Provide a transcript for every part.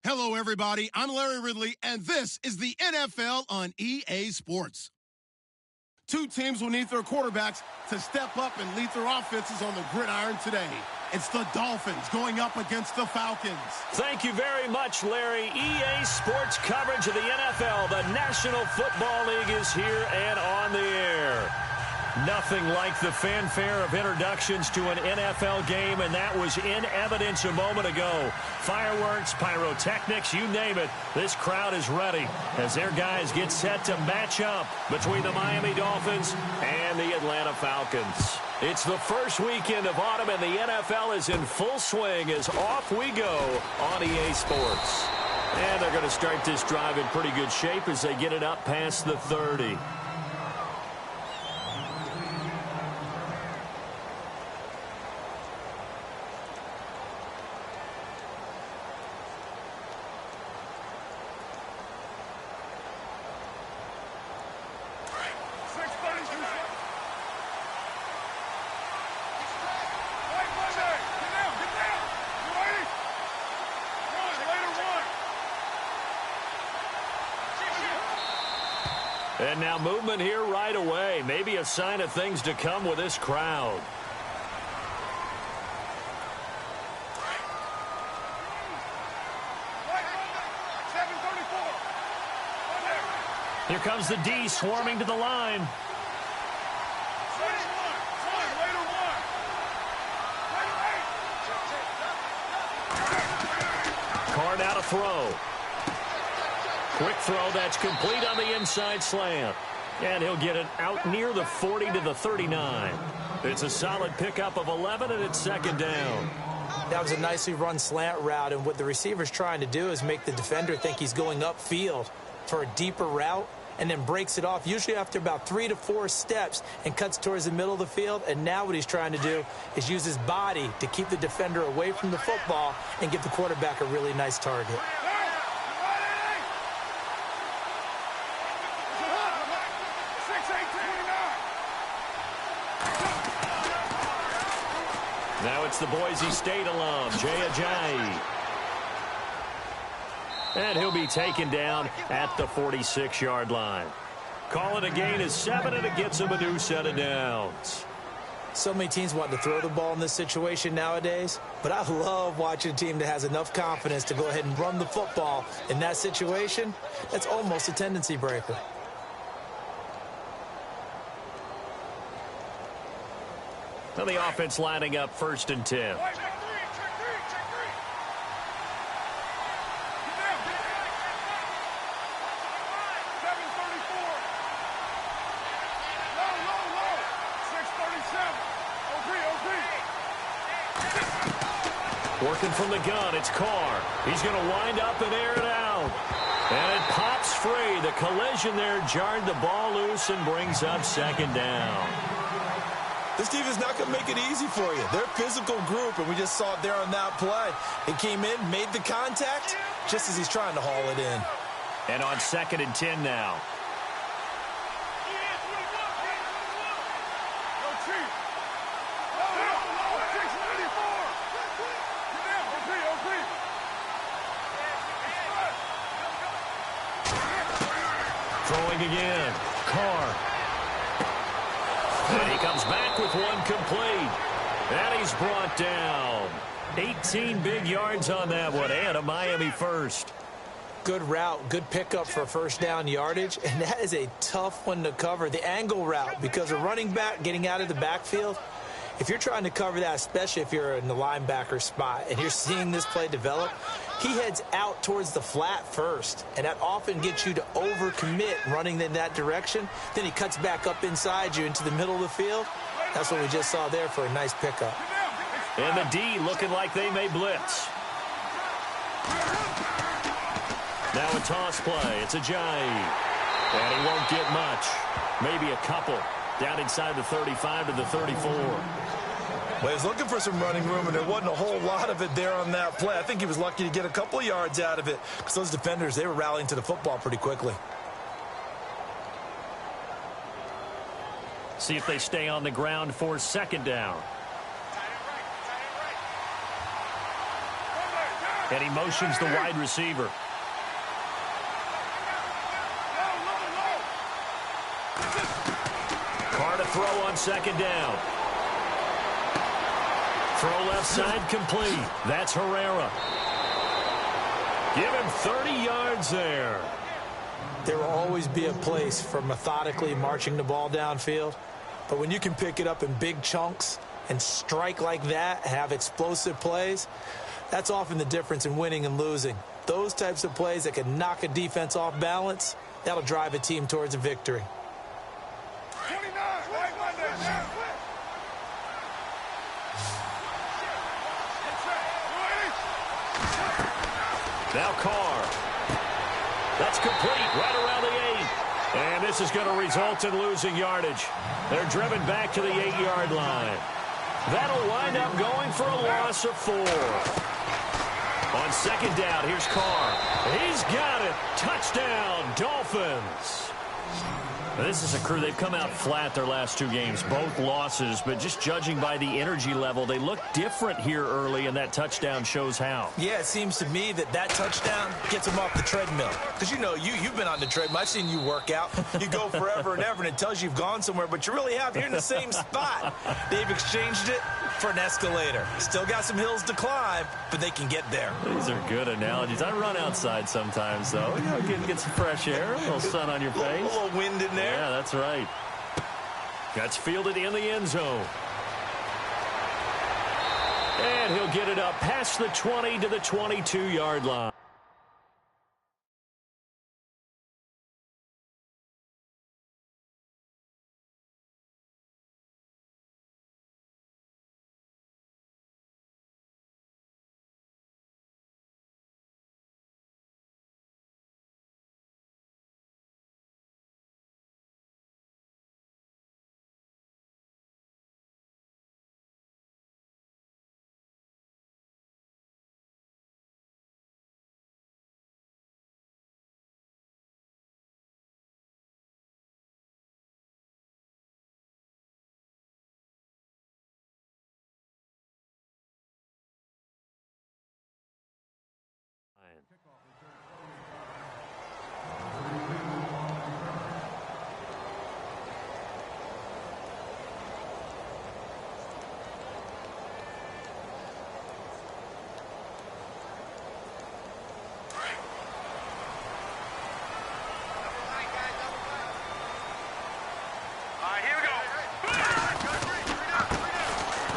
Hello, everybody. I'm Larry Ridley, and this is the NFL on EA Sports. Two teams will need their quarterbacks to step up and lead their offenses on the gridiron today. It's the Dolphins going up against the Falcons. Thank you very much, Larry. EA Sports coverage of the NFL. The National Football League is here and on the air. Nothing like the fanfare of introductions to an NFL game, and that was in evidence a moment ago. Fireworks, pyrotechnics, you name it. This crowd is ready as their guys get set to match up between the Miami Dolphins and the Atlanta Falcons. It's the first weekend of autumn, and the NFL is in full swing as off we go on EA Sports. And they're going to start this drive in pretty good shape as they get it up past the 30. And now movement here right away. Maybe a sign of things to come with this crowd. Here comes the D swarming to the line. Card out a throw. Quick throw that's complete on the inside slant. And he'll get it out near the 40 to the 39. It's a solid pickup of 11, and it's second down. That was a nicely run slant route, and what the receiver's trying to do is make the defender think he's going upfield for a deeper route, and then breaks it off, usually after about 3 to 4 steps, and cuts towards the middle of the field. And now what he's trying to do is use his body to keep the defender away from the football and give the quarterback a really nice target. Now it's the Boise State alum, Jay Ajayi. And he'll be taken down at the 46-yard line. Call it a gain of 7, and it gets him a new set of downs. So many teams want to throw the ball in this situation nowadays, but I love watching a team that has enough confidence to go ahead and run the football in that situation. That's almost a tendency breaker. Now the offense lining up 1st and 10. Working from the gun, it's Carr. He's going to wind up and air it out. And it pops free. The collision there jarred the ball loose and brings up second down. This team is not going to make it easy for you. They're a physical group, and we just saw it there on that play. He came in, made the contact, just as he's trying to haul it in. And on 2nd and 10 now. Throwing again. Carr. And he comes back with one complete. And he's brought down. 18 big yards on that one, and a Miami first. Good route, good pickup for first down yardage, and that is a tough one to cover. The angle route, because a running back getting out of the backfield, if you're trying to cover that, especially if you're in the linebacker spot and you're seeing this play develop, he heads out towards the flat first, and that often gets you to overcommit running in that direction. Then he cuts back up inside you into the middle of the field. That's what we just saw there for a nice pickup. And the D looking like they may blitz. Now a toss play. It's Ajayi. And he won't get much. Maybe a couple. Down inside the 35 to the 34. Well, he was looking for some running room, and there wasn't a whole lot of it there on that play. I think he was lucky to get a couple of yards out of it because those defenders, they were rallying to the football pretty quickly. See if they stay on the ground for second down. And he motions the wide receiver. Carr to throw on second down. Throw left side complete. That's Herrera. Give him 30 yards there. There will always be a place for methodically marching the ball downfield. But when you can pick it up in big chunks and strike like that, have explosive plays, that's often the difference in winning and losing. Those types of plays that can knock a defense off balance, that'll drive a team towards a victory. Now Carr. That's complete right around the 8. And this is going to result in losing yardage. They're driven back to the 8-yard line. That'll wind up going for a loss of 4. On second down, here's Carr. He's got it. Touchdown, Dolphins. Now, this is a crew. They've come out flat their last 2 games, both losses, but just judging by the energy level, they look different here early, and that touchdown shows how. Yeah, it seems to me that touchdown gets them off the treadmill. Because, you know, you've been on the treadmill. I've seen you work out. You go forever and ever, and it tells you you've gone somewhere, but you really have. You're in the same spot. They've exchanged it for an escalator. Still got some hills to climb, but they can get there. These are good analogies. I run outside sometimes, though. You know, get some fresh air, a little sun on your face. A little wind in there. Yeah, that's right. That's fielded in the end zone. And he'll get it up past the 20 to the 22-yard line.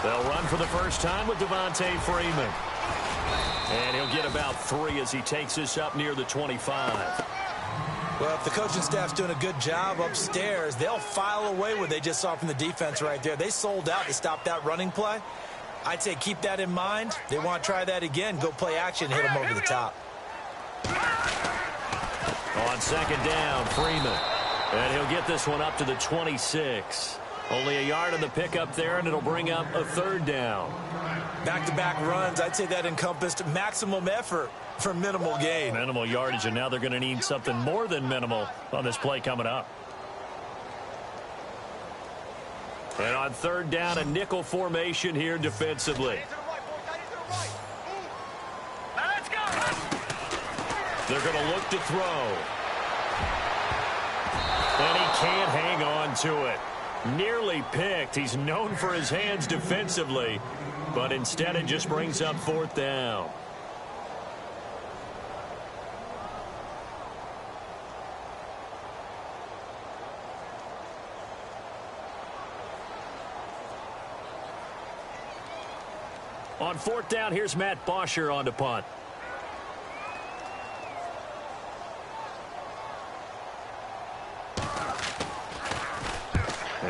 They'll run for the first time with Devontae Freeman. And he'll get about 3 as he takes this up near the 25. Well, if the coaching staff's doing a good job upstairs, they'll file away what they just saw from the defense right there. They sold out to stop that running play. I'd say keep that in mind. They want to try that again. Go play action, hit them over the top. On second down, Freeman. And he'll get this one up to the 26. Only a yard on the pickup there, and it'll bring up a 3rd down. Back-to-back runs, I'd say that encompassed maximum effort for minimal gain. Minimal yardage, and now they're going to need something more than minimal on this play coming up. And on 3rd down, a nickel formation here defensively. They're going to look to throw. And he can't hang on to it. Nearly picked. He's known for his hands defensively, but instead it just brings up 4th down. On 4th down, here's Matt Bosher on to punt.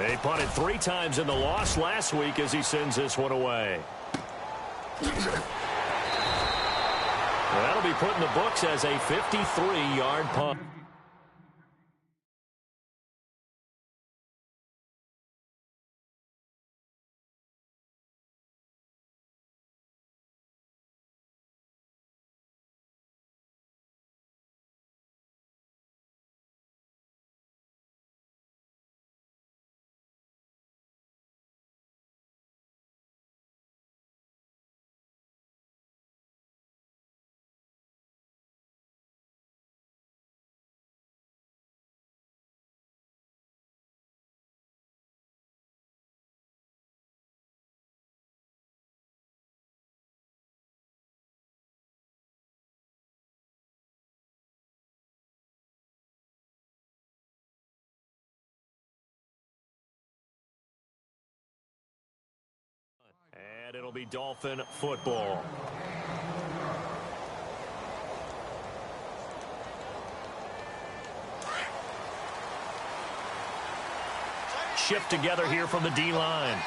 He punted 3 times in the loss last week as he sends this one away. That'll be put in the books as a 53-yard punt. And it'll be Dolphin football. Shift together here from the D-line.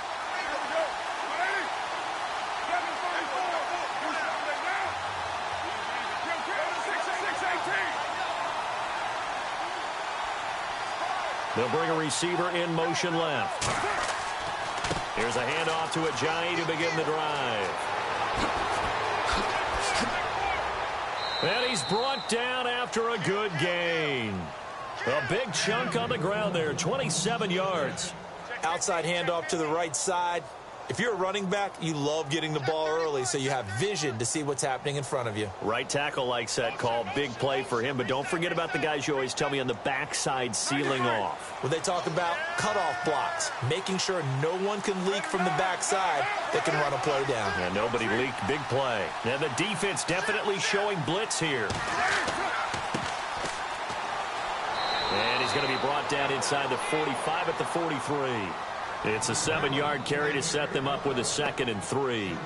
They'll bring a receiver in motion left. Here's a handoff to Ajayi to begin the drive. And he's brought down after a good gain. A big chunk on the ground there, 27 yards. Outside handoff to the right side. If you're a running back, you love getting the ball early so you have vision to see what's happening in front of you. Right tackle likes that call. Big play for him. But don't forget about the guys you always tell me on the backside sealing off. When they talk about cutoff blocks, making sure no one can leak from the backside that can run a play down. And nobody leaked. Big play. And the defense definitely showing blitz here. And he's going to be brought down inside the 45 at the 43. It's a 7-yard carry to set them up with a 2nd and 3. Well,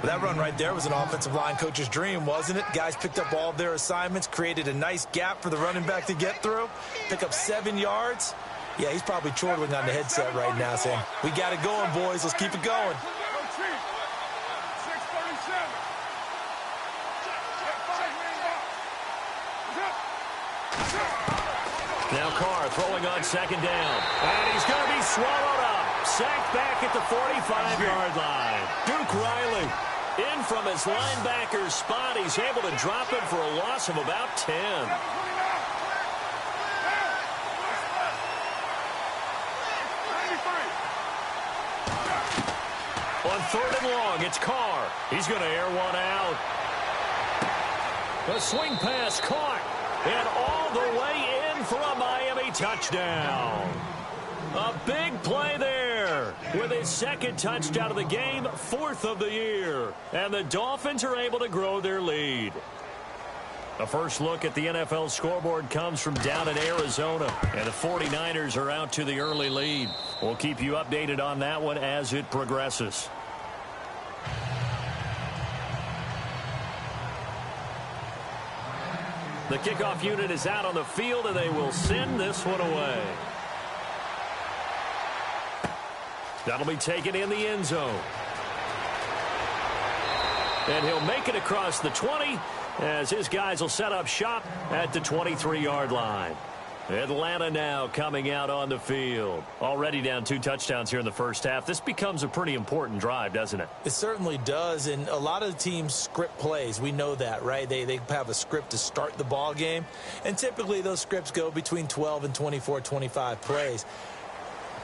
that run right there was an offensive line coach's dream, wasn't it? Guys picked up all of their assignments, created a nice gap for the running back to get through, pick up 7 yards. Yeah, he's probably chortling on the headset right now saying, we got it going, boys. Let's keep it going. Now Carr throwing on 2nd down. And he's going to be swallowed up. Sacked back at the 45-yard line. Duke Riley in from his linebacker spot. He's able to drop it for a loss of about 10. On 3rd and long, it's Carr. He's going to air one out. The swing pass caught. And all the way in for a Miami touchdown. A big play there with his 2nd touchdown of the game, 4th of the year. And the Dolphins are able to grow their lead. A first look at the NFL scoreboard comes from down in Arizona. And the 49ers are out to the early lead. We'll keep you updated on that one as it progresses. The kickoff unit is out on the field, and they will send this one away. That'll be taken in the end zone. And he'll make it across the 20 as his guys will set up shop at the 23-yard line. Atlanta now coming out on the field. Already down 2 touchdowns here in the first half. This becomes a pretty important drive, doesn't it? It certainly does, and a lot of the teams script plays. We know that, right? They have a script to start the ball game, and typically those scripts go between 12 and 24, 25 plays.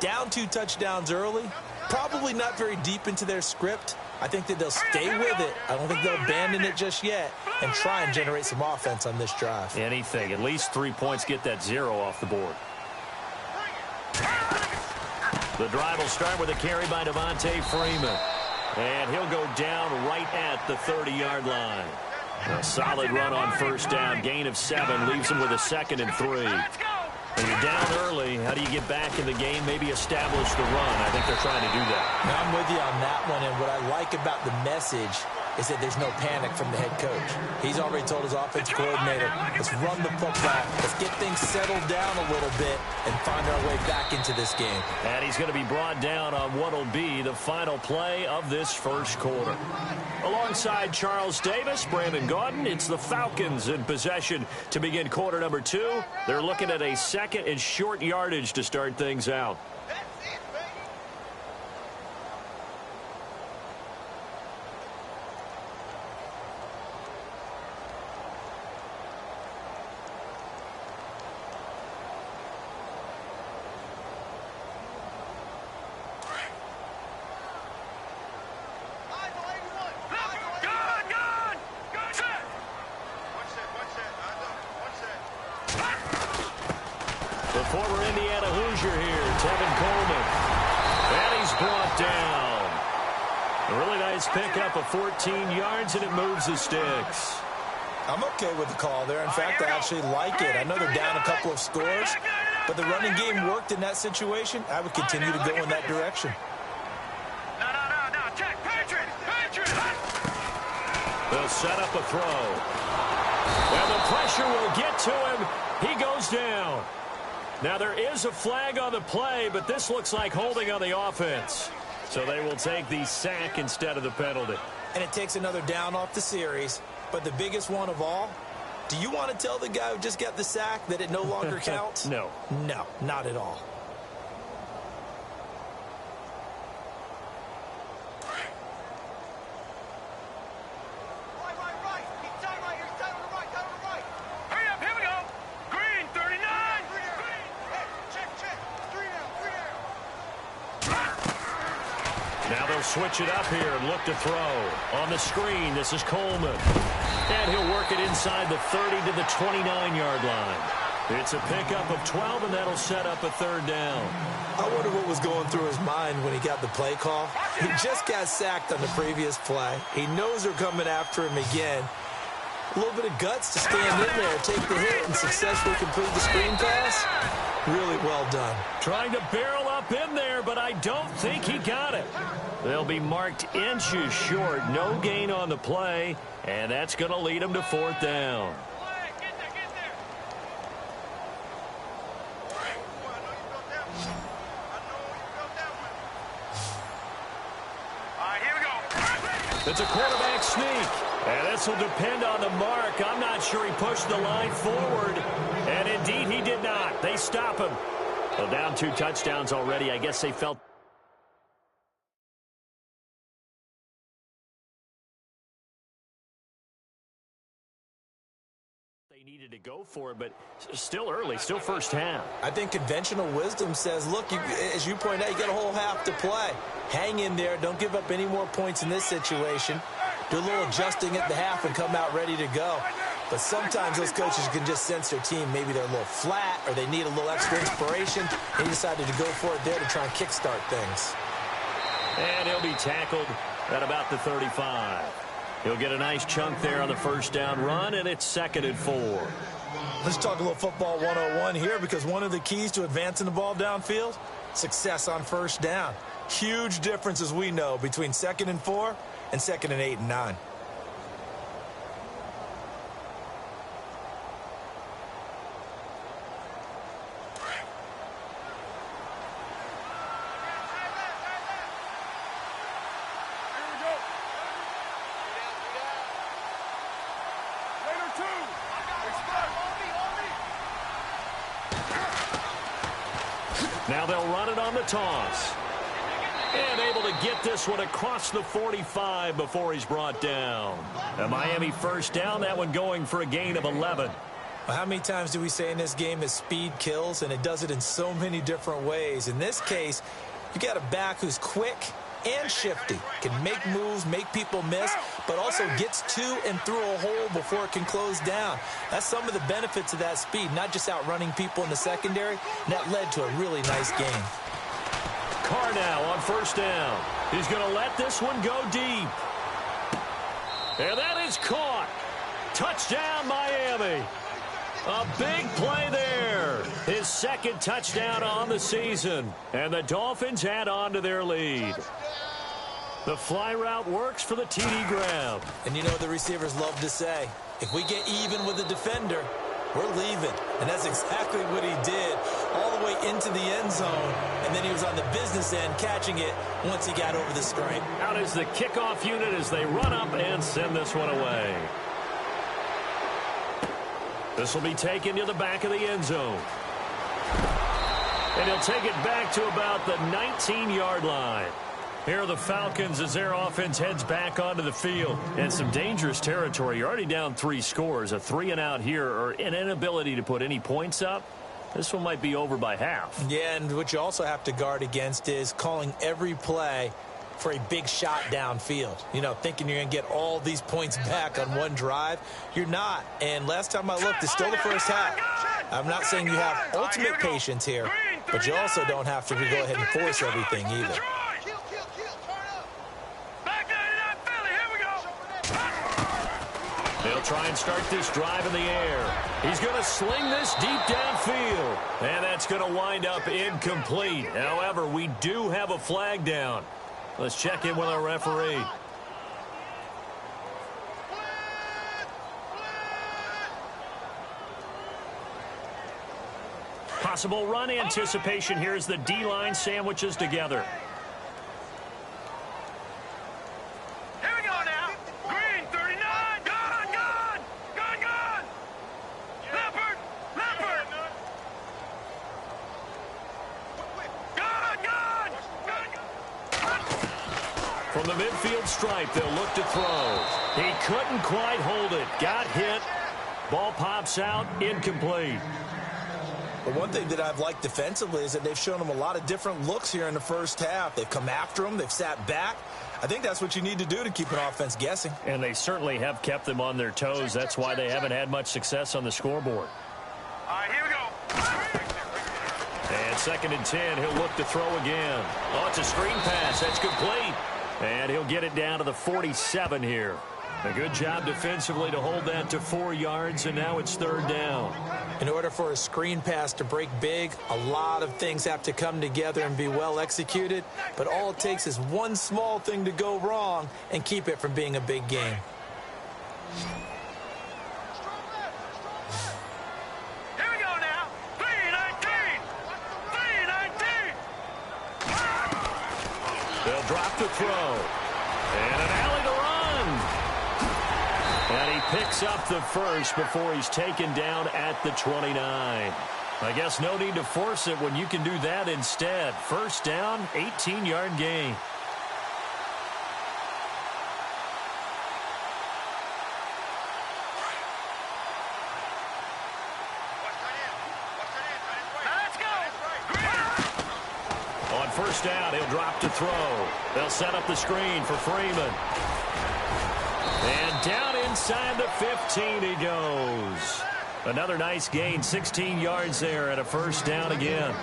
Down 2 touchdowns early, probably not very deep into their script. I think that they'll stay with it. I don't think they'll abandon it just yet and try and generate some offense on this drive. Anything. At least 3 points, get that 0 off the board. The drive will start with a carry by Devontae Freeman. And he'll go down right at the 30-yard line. A solid run on first down. Gain of 7 leaves him with a 2nd and 3. When you're down early, how do you get back in the game? Maybe establish the run. I think they're trying to do that. Now, I'm with you on that one, and what I like about the message is that there's no panic from the head coach. He's already told his offensive coordinator, let's run the football, let's get things settled down a little bit and find our way back into this game. And he's going to be brought down on what will be the final play of this first quarter. Alongside Charles Davis, Brandon Gaudin, it's the Falcons in possession to begin quarter number 2. They're looking at a 2nd and short yardage to start things out. Former Indiana Hoosier here, Tevin Coleman. And he's brought down. A really nice pickup of 14 yards, and it moves the sticks. I'm okay with the call there. In fact, I actually like it. I know they're down a couple of scores, but the running game worked in that situation. I would continue to go in that direction. No. Check, Patrick. They'll set up a throw. And the pressure will get to him. He goes down. Now, there is a flag on the play, but this looks like holding on the offense. So they will take the sack instead of the penalty. And it takes another down off the series. But the biggest one of all, do you want to tell the guy who just got the sack that it no longer counts? No. No, not at all. Now they'll switch it up here and look to throw. On the screen, this is Coleman. And he'll work it inside the 30 to the 29-yard line. It's a pickup of 12, and that'll set up a third down. I wonder what was going through his mind when he got the play call. He just got sacked on the previous play. He knows they're coming after him again. A little bit of guts to stand in there, take the hit, and successfully complete the screen pass. Really well done. Trying to barrel up in there, but I don't think he got it. They'll be marked inches short. No gain on the play, and that's going to lead them to fourth down. It's a quarterback sneak. And this will depend on the mark. I'm not sure he pushed the line forward. And indeed, he did not. They stop him. Well, down 2 touchdowns already. I guess they felt they needed to go for it, but still early, still first half. I think conventional wisdom says, look, as you point out, you got a whole half to play. Hang in there. Don't give up any more points in this situation. Do a little adjusting at the half and come out ready to go. But sometimes those coaches can just sense their team. Maybe they're a little flat or they need a little extra inspiration. He decided to go for it there to try and kickstart things. And he'll be tackled at about the 35. He'll get a nice chunk there on the first down run, and it's 2nd and 4. Let's talk a little football 101 here, because one of the keys to advancing the ball downfield, success on first down. Huge difference, as we know, between 2nd and 4 and 2nd and 8 and 9. Now they'll run it on the toss. And able to get this one across the 45 before he's brought down. A Miami first down, that one going for a gain of 11. Well, how many times do we say in this game that speed kills, and it does it in so many different ways? In this case, you got a back who's quick and shifty, can make moves, make people miss, but also gets to and through a hole before it can close down. That's some of the benefits of that speed, not just outrunning people in the secondary. And that led to a really nice game. Carr now on first down. He's going to let this one go deep. And that is caught. Touchdown, Miami. A big play there. His 2nd touchdown on the season. And the Dolphins add on to their lead. The fly route works for the TD grab. And you know the receivers love to say, if we get even with the defender, we're leaving. And that's exactly what he did, all the way into the end zone. And then he was on the business end catching it once he got over the stripe. Out is the kickoff unit as they run up and send this one away. This will be taken to the back of the end zone. And he'll take it back to about the 19-yard line. Here are the Falcons as their offense heads back onto the field. And some dangerous territory. You're already down 3 scores. A 3-and-out here, or an inability to put any points up. This one might be over by half. Yeah, and what you also have to guard against is calling every play for a big shot downfield. You know, thinking you're going to get all these points back on one drive. You're not. And last time I looked, it's still the first half. I'm not saying you have ultimate patience here, but you also don't have to go ahead and force everything either. They'll try and start this drive in the air. He's going to sling this deep downfield. And that's going to wind up incomplete. However, we do have a flag down. Let's check in with our referee. Possible run anticipation here as the D-line sandwiches together. Here we go now. Green, 39. Gone, gone. Gone, gone. Leopard, leopard. Gone, gone. Gone. From the midfield stripe, they'll look to throw. He couldn't quite hold it. Got hit. Ball pops out. Incomplete. But one thing that I've liked defensively is that they've shown him a lot of different looks here in the first half. They've come after him. They've sat back. I think that's what you need to do to keep an offense guessing. And they certainly have kept them on their toes. That's why they haven't had much success on the scoreboard. All right, here we go. And 2nd and 10, he'll look to throw again. Oh, it's a screen pass. That's complete. And he'll get it down to the 47 here. A good job defensively to hold that to 4 yards, and now it's 3rd down. In order for a screen pass to break big, a lot of things have to come together and be well executed. But all it takes is one small thing to go wrong and keep it from being a big game. Here we go now. 319. 319. They'll drop the throw. And an alley to run. And he picks up the first before he's taken down at the 29. I guess no need to force it when you can do that instead. 1st down, 18-yard gain. Let's go. On 1st down, he'll drop to throw. They'll set up the screen for Freeman. And down inside the 15 he goes. Another nice gain, 16 yards there, and a 1st down again.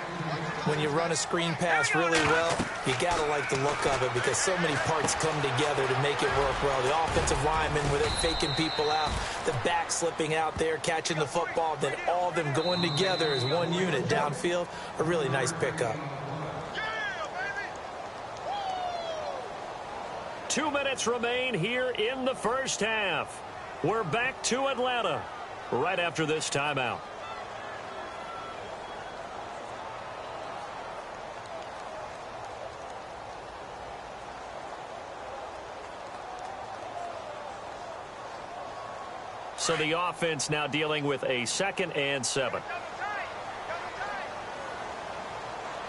When you run a screen pass really well, you got to like the look of it because so many parts come together to make it work well. The offensive linemen, where they're faking people out, the back slipping out there, catching the football, then all of them going together as one unit downfield. A really nice pickup. 2 minutes remain here in the 1st half. We're back to Atlanta right after this timeout. So the offense now dealing with a 2nd and 7.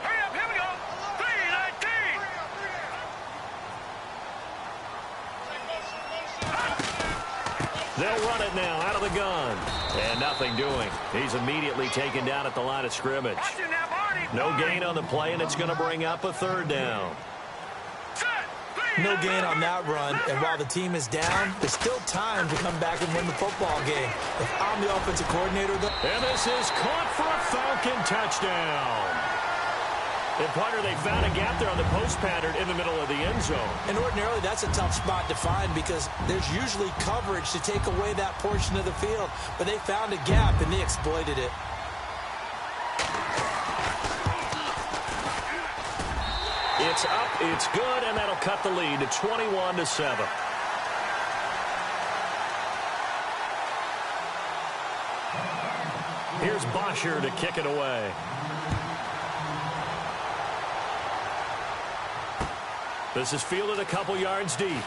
Hurry up, here we go. 319. They'll run it now out of the gun. And nothing doing. He's immediately taken down at the line of scrimmage. Watch it now, Barney. No gain on the play, and it's going to bring up a 3rd down. No gain on that run, and while the team is down, there's still time to come back and win the football game. If I'm the offensive coordinator, though... And this is caught for a Falcon touchdown. And partner, they found a gap there on the post pattern in the middle of the end zone. And ordinarily, that's a tough spot to find because there's usually coverage to take away that portion of the field. But they found a gap, and they exploited it. It's up, it's good, and that'll cut the lead to 21-7. Here's Bosher to kick it away. This is fielded a couple yards deep. And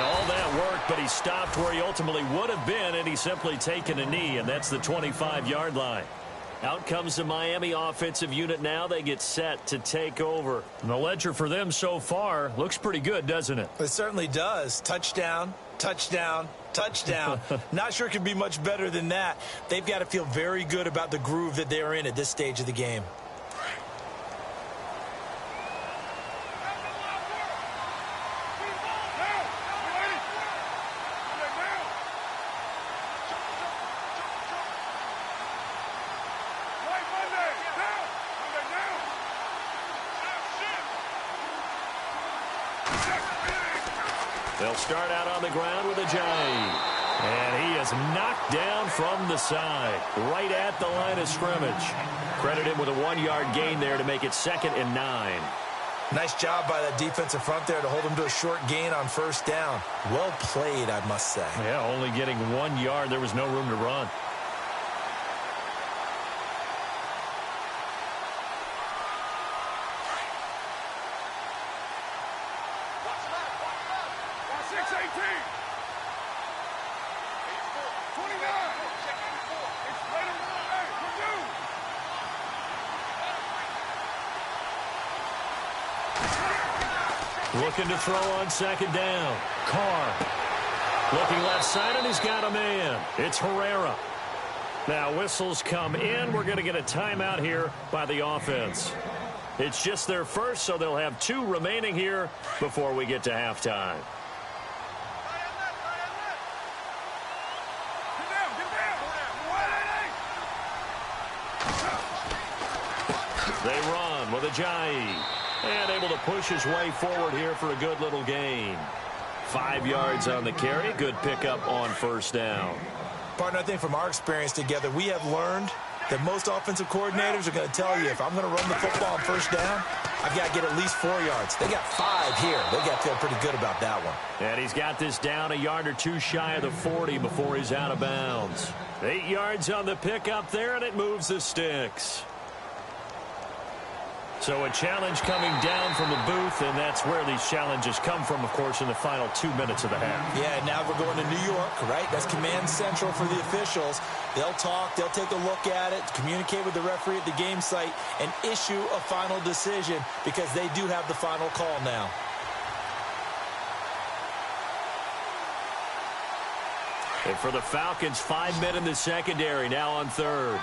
all that worked, but he stopped where he ultimately would have been, and he's simply taken a knee, and that's the 25-yard line. Out comes the Miami offensive unit now. They get set to take over. And the ledger for them so far looks pretty good, doesn't it? It certainly does. Touchdown, touchdown, touchdown. Not sure it could be much better than that. They've got to feel very good about the groove that they're in at this stage of the game. They'll start out on the ground with a giant. And he is knocked down from the side, right at the line of scrimmage. Credit him with a 1-yard gain there to make it 2nd and 9. Nice job by that defensive front there to hold him to a short gain on 1st down. Well played, I must say. Yeah, only getting 1 yard. There was no room to run. Looking to throw on second down. Carr. Looking left side, and he's got a man. It's Herrera. Now whistles come in. We're going to get a timeout here by the offense. It's just their first, so they'll have 2 remaining here before we get to halftime. They run with Ajayi. And able to push his way forward here for a good little gain. 5 yards on the carry. Good pickup on first down. Partner, I think from our experience together, we have learned that most offensive coordinators are going to tell you, if I'm going to run the football on first down, I've got to get at least 4 yards. They got 5 here. They got to feel pretty good about that one. And he's got this down a yard or 2 shy of the 40 before he's out of bounds. 8 yards on the pickup there, and it moves the sticks. So a challenge coming down from the booth, and that's where these challenges come from, of course, in the final 2 minutes of the half. Yeah, now we're going to New York, right? That's command central for the officials. They'll talk, they'll take a look at it, communicate with the referee at the game site, and issue a final decision because they do have the final call now. And for the Falcons, 5 men in the secondary, now on third.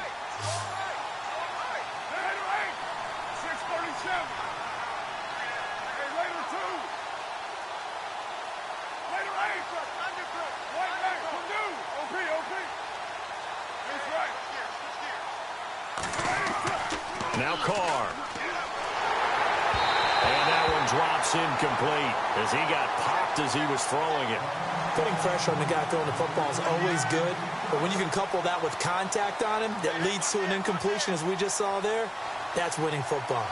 Now Carr. And that one drops incomplete as he got popped as he was throwing it. Putting pressure on the guy throwing the football is always good, but when you can couple that with contact on him that leads to an incompletion, as we just saw there, that's winning football.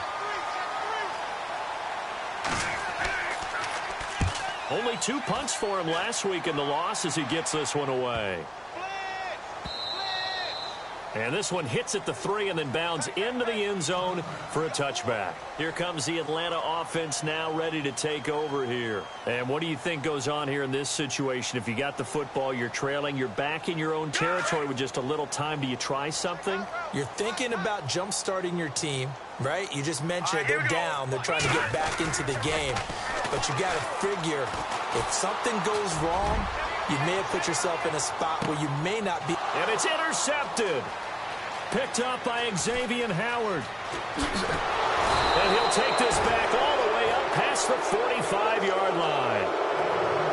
Only 2 punts for him last week in the loss as he gets this one away. And this one hits at the 3 and then bounds into the end zone for a touchback. Here comes the Atlanta offense now ready to take over here. And what do you think goes on here in this situation? If you got the football, you're trailing, you're back in your own territory with just a little time. Do you try something? You're thinking about jump-starting your team, right? You just mentioned they're down. They're trying to get back into the game. But you got to figure if something goes wrong, you may have put yourself in a spot where you may not be. And it's intercepted. Picked up by Xavier Howard. And he'll take this back all the way up past the 45-yard line.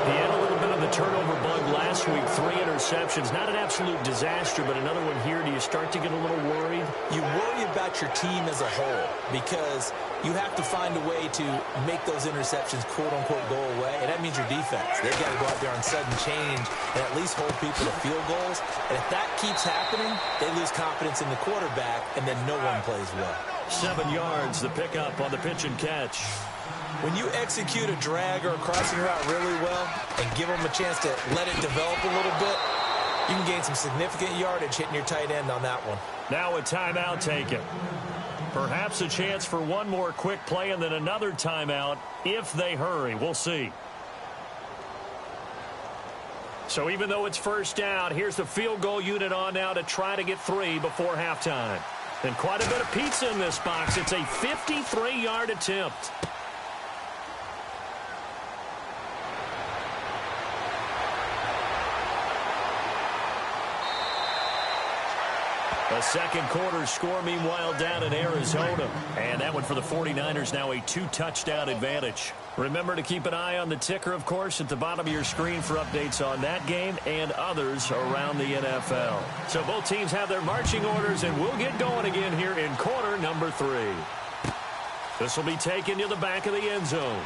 He had a little bit of the turnover bug last week, 3 interceptions. Not an absolute disaster, but another one here. Do you start to get a little worried? You worry about your team as a whole because you have to find a way to make those interceptions, quote-unquote, go away, and that means your defense. They've got to go out there on sudden change and at least hold people to field goals. And if that keeps happening, they lose confidence in the quarterback, and then no one plays well. 7 yards, the pickup on the pitch and catch. When you execute a drag or a crossing route really well and give them a chance to let it develop a little bit, you can gain some significant yardage hitting your tight end on that one. Now a timeout taken. Perhaps a chance for one more quick play and then another timeout if they hurry. We'll see. So even though it's first down, here's the field goal unit on now to try to get 3 before halftime. And quite a bit of pizza in this box. It's a 53-yard attempt. A second quarter score, meanwhile, down in Arizona. And that one for the 49ers, now a 2-touchdown advantage. Remember to keep an eye on the ticker, of course, at the bottom of your screen for updates on that game and others around the NFL. So both teams have their marching orders, and we'll get going again here in quarter number 3. This will be taken to the back of the end zone.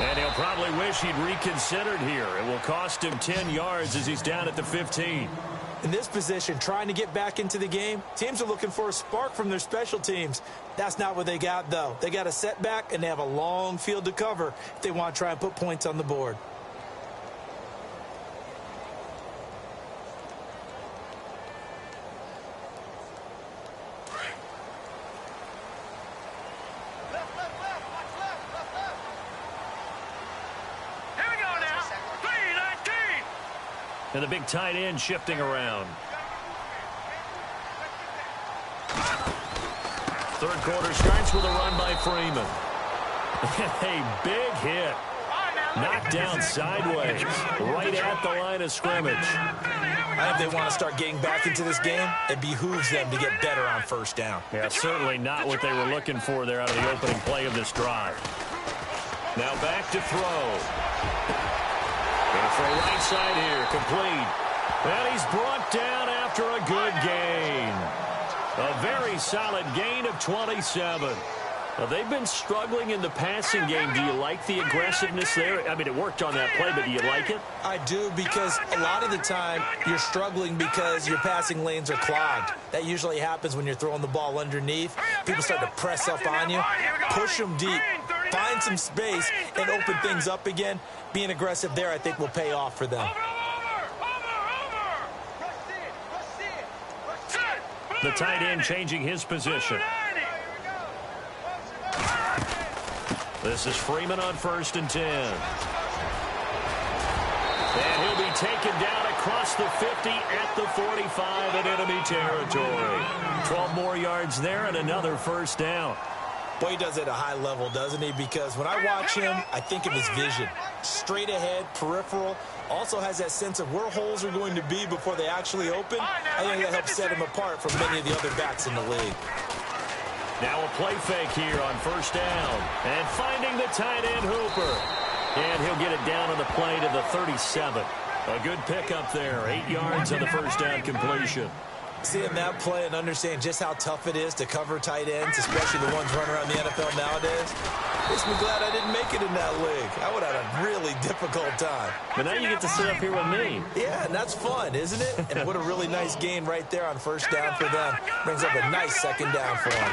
And he'll probably wish he'd reconsidered here. It will cost him 10 yards as he's down at the 15. In this position, trying to get back into the game, teams are looking for a spark from their special teams. That's not what they got, though. They got a setback, and they have a long field to cover if they want to try and put points on the board. And the big tight end shifting around. Third quarter starts with a run by Freeman. A big hit. Knocked down sideways, right at the line of scrimmage. I think they want to start getting back into this game. It behooves them to get better on first down. Yeah, certainly not what they were looking for there out of the opening play of this drive. Now back to throw. And for a right side here, complete. And he's brought down after a good gain. A very solid gain of 27. Now, they've been struggling in the passing game. Do you like the aggressiveness there? I mean, it worked on that play, but do you like it? I do, because a lot of the time you're struggling because your passing lanes are clogged. That usually happens when you're throwing the ball underneath. People start to press up on you, push them deep, find some space, and open things up again. Being aggressive there, I think, will pay off for them. The tight end changing his position. This is Freeman on 1st and 10. And he'll be taken down across the 50 at the 45 in enemy territory. 12 more yards there and another first down. Boy, he does it at a high level, doesn't he? Because when I watch him, I think of his vision. Straight ahead, peripheral. Also has that sense of where holes are going to be before they actually open. I think that helps set him apart from many of the other backs in the league. Now a play fake here on 1st down. And finding the tight end Hooper. And he'll get it down on the play to the 37. A good pickup there. 8 yards on the 1st down completion. Seeing that play and understand just how tough it is to cover tight ends, especially the ones running around the NFL nowadays, makes me glad I didn't make it in that league. I would have had a really difficult time. But now you get to sit up here with me. Yeah, and that's fun, isn't it? And what a really nice gain right there on 1st down for them. Brings up a nice 2nd down for them.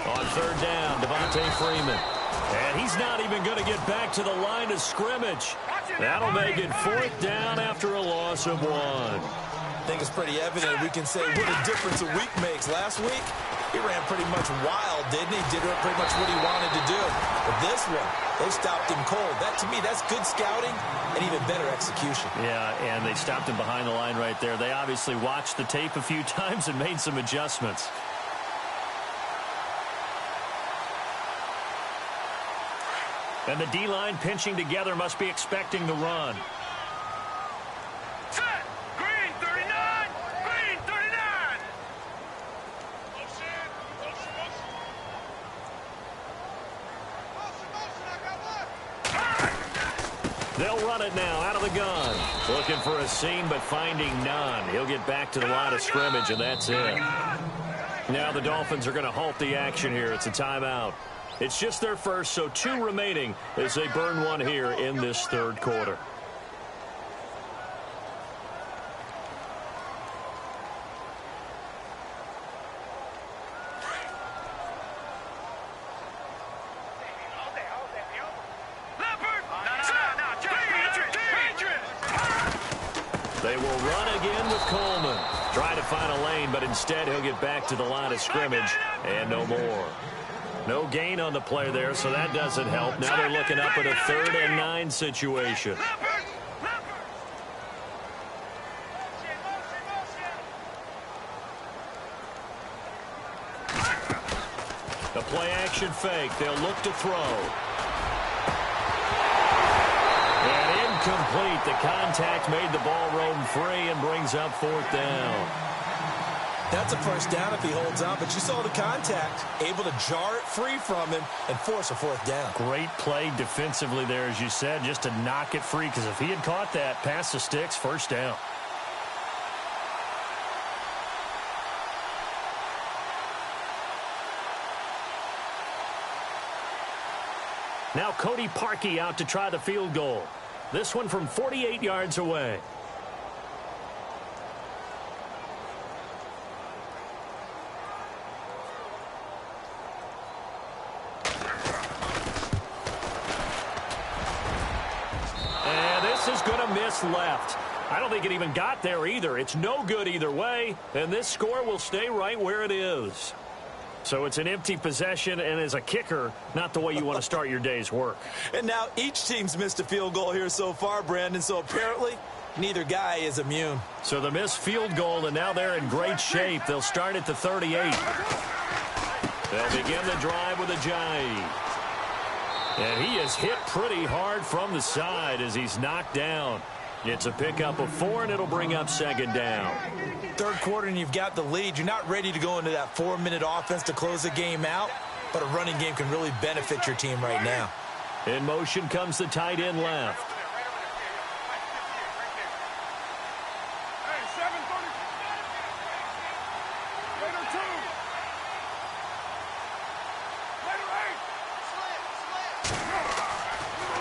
On 3rd down, Devontae Freeman. And he's not even going to get back to the line of scrimmage. That'll make it 4th down after a loss of 1. I think it's pretty evident we can say what a difference a week makes. Last week, he ran pretty much wild, didn't he? Did pretty much what he wanted to do. But this one, they stopped him cold. That, to me, that's good scouting and even better execution. Yeah, and they stopped him behind the line right there. They obviously watched the tape a few times and made some adjustments. And the D-line pinching together must be expecting the run. They'll run it now out of the gun. Looking for a seam, but finding none. He'll get back to the line of scrimmage, and that's it. Now the Dolphins are going to halt the action here. It's a timeout. It's just their first, so 2 remaining as they burn 1 here in this 3rd quarter. They will run again with Coleman. Try to find a lane, but instead he'll get back to the line of scrimmage and no more. No gain on the play there, so that doesn't help. Now they're looking up at a 3rd and 9 situation. The play action fake. They'll look to throw. And incomplete. The contact made the ball roam free and brings up 4th down. That's a first down if he holds on, but you saw the contact, able to jar it free from him and force a 4th down. Great play defensively there, as you said, just to knock it free, because if he had caught that, pass the sticks, 1st down. Now Cody Parkey out to try the field goal. This one from 48 yards away. Is going to miss left. I don't think it even got there either. It's no good either way, and this score will stay right where it is. So it's an empty possession, and as a kicker, not the way you want to start your day's work. And now each team's missed a field goal here so far, Brandon, so apparently neither guy is immune. So the missed field goal, and now they're in great shape. They'll start at the 38. They'll begin the drive with a jive. And he is hit pretty hard from the side as he's knocked down. It's a pickup of 4, and it'll bring up second down. Third quarter, and you've got the lead. You're not ready to go into that 4-minute offense to close the game out, but a running game can really benefit your team right now. In motion comes the tight end left.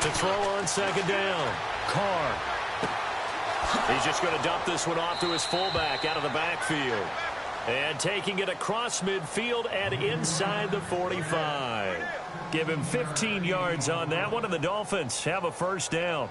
To throw on second down, Carr. He's just going to dump this one off to his fullback out of the backfield. And taking it across midfield and inside the 45. Give him 15 yards on that one, and the Dolphins have a first down.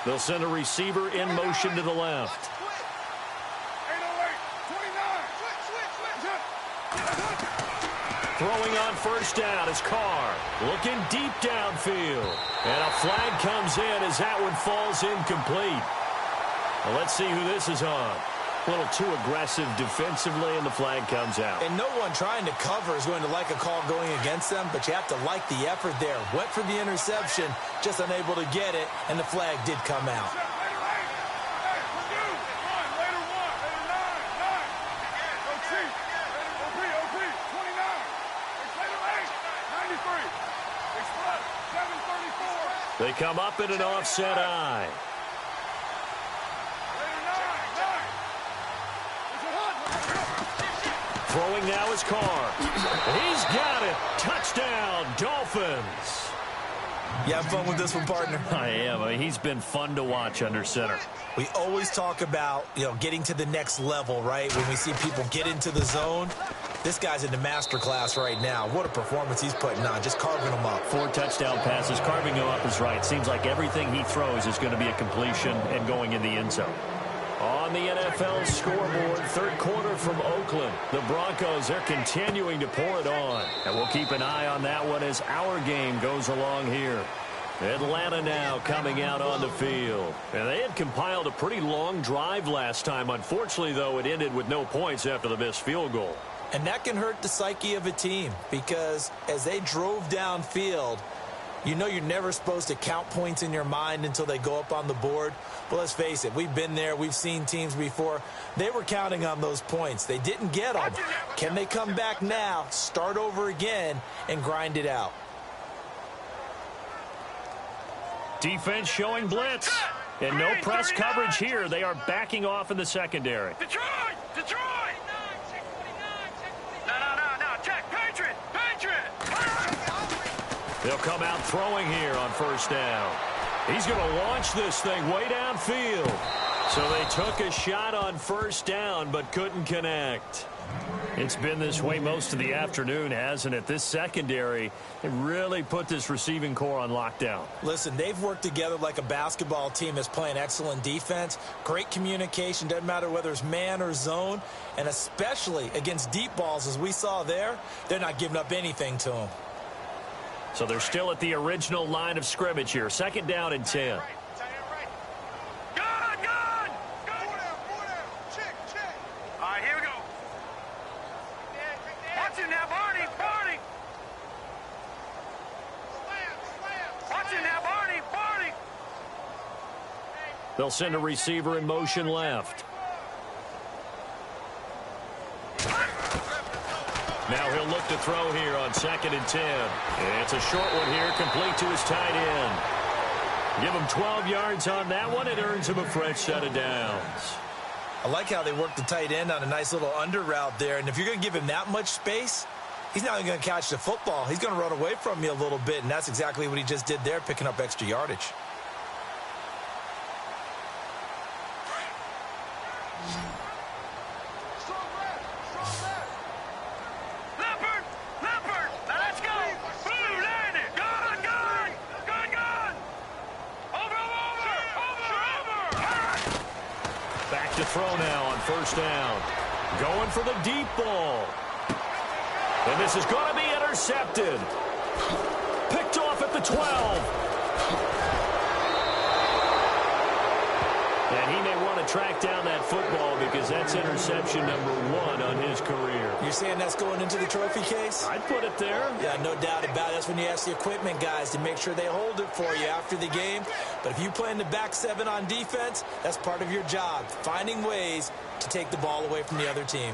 They'll send a receiver in motion to the left. Throwing on first down is Carr. Looking deep downfield. And a flag comes in as that one falls incomplete. Well, let's see who this is on. A little too aggressive defensively, and the flag comes out. And no one trying to cover is going to like a call going against them, but you have to like the effort there. Went for the interception, just unable to get it, and the flag did come out. They come up in an offset eye. Throwing now is Carr. He's got it. Touchdown, Dolphins. You have fun with this one, partner? I am. He's been fun to watch under center. We always talk about, getting to the next level, right? When we see people get into the zone, this guy's in the master class right now. What a performance he's putting on, just carving them up. 4 touchdown passes. Carving them up is right. Seems like everything he throws is going to be a completion and going in the end zone. On the NFL scoreboard, third quarter from Oakland. The Broncos, they're continuing to pour it on. And we'll keep an eye on that one as our game goes along here. Atlanta now coming out on the field. And they had compiled a pretty long drive last time. Unfortunately, though, it ended with no points after the missed field goal. And that can hurt the psyche of a team because as they drove downfield, you're never supposed to count points in your mind until they go up on the board. Well, let's face it, we've been there. We've seen teams before. They were counting on those points. They didn't get them. Can they come back now, start over again, and grind it out? Defense showing blitz. And no press coverage here. They are backing off in the secondary. Detroit! Detroit! No. Check. Patriot! They'll come out throwing here on first down. He's going to launch this thing way downfield. So they took a shot on first down but couldn't connect. It's been this way most of the afternoon, hasn't it? This secondary, it really put this receiving core on lockdown. Listen, they've worked together like a basketball team that's playing excellent defense. Great communication, doesn't matter whether it's man or zone. And especially against deep balls, as we saw there, they're not giving up anything to them. So they're still at the original line of scrimmage here. Second down and 10. All right, here we go. Watch it now, Barney. Watch it now, Barney. They'll send a receiver in motion left. Now he'll look to throw here on second and 10. It's a short one here, complete to his tight end. Give him 12 yards on that one. It earns him a fresh set of downs. I like how they work the tight end on a nice little under route there. And if you're going to give him that much space, he's not going to catch the football. He's going to run away from you a little bit, and that's exactly what he just did there, picking up extra yardage. back to throw now on first down. Going for the deep ball. And this is going to be intercepted. Picked off at the 12. And he may want to track down that football because that's interception number 1 on his career. You're saying that's going into the trophy case? I'd put it there. Yeah, no doubt about it. That's when you ask the equipment guys to make sure they hold it for you after the game. But if you play in the back 7 on defense, that's part of your job, finding ways to take the ball away from the other team.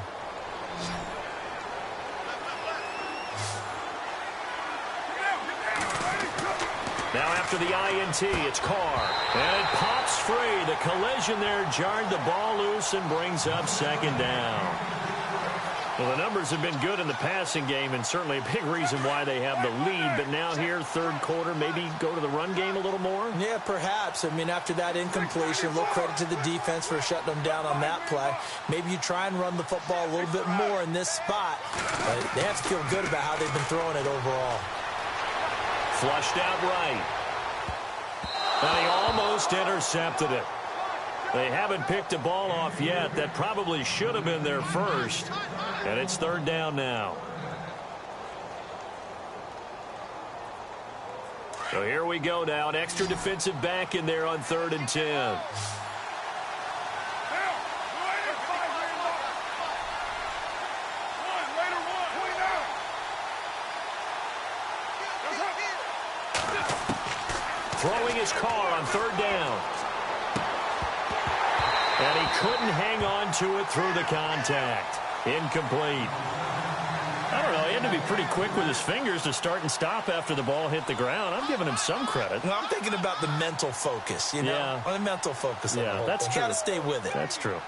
Now after the INT, it's Carr. And it pops free. The collision there jarred the ball loose and brings up second down. Well, the numbers have been good in the passing game and certainly a big reason why they have the lead. But now here, third quarter, maybe go to the run game a little more? Yeah, perhaps. I mean, after that incompletion, a little credit to the defense for shutting them down on that play. Maybe you try and run the football a little bit more in this spot. But they have to feel good about how they've been throwing it overall. Flushed out right. And he almost intercepted it. They haven't picked a ball off yet. That probably should have been their first. And it's third down now. So here we go now. An extra defensive back in there on 3rd and 10. Throwing his car on 3rd down. And he couldn't hang on to it through the contact. Incomplete. I don't know. He had to be pretty quick with his fingers to start and stop after the ball hit the ground. I'm giving him some credit. No, I'm thinking about the mental focus, you know? Yeah. The mental focus. Yeah, that's true. Got to stay with it. That's true.